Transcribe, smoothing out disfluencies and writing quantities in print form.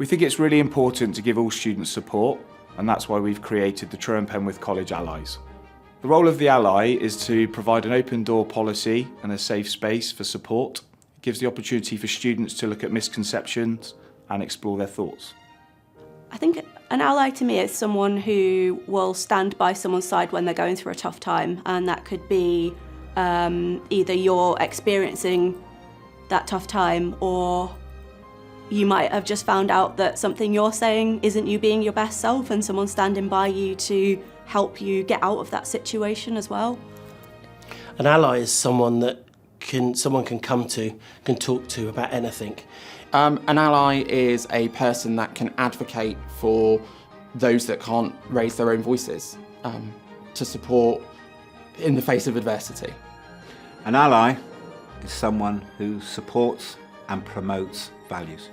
We think it's really important to give all students support, and that's why we've created the Truro and Penwith College Allies. The role of the ally is to provide an open door policy and a safe space for support. It gives the opportunity for students to look at misconceptions and explore their thoughts. I think an ally to me is someone who will stand by someone's side when they're going through a tough time, and that could be either you're experiencing that tough time, or you might have just found out that something you're saying isn't you being your best self, and someone's standing by you to help you get out of that situation as well. An ally is someone that someone can come to, can talk to about anything. An ally is a person that can advocate for those that can't raise their own voices, to support in the face of adversity. An ally is someone who supports and promotes values.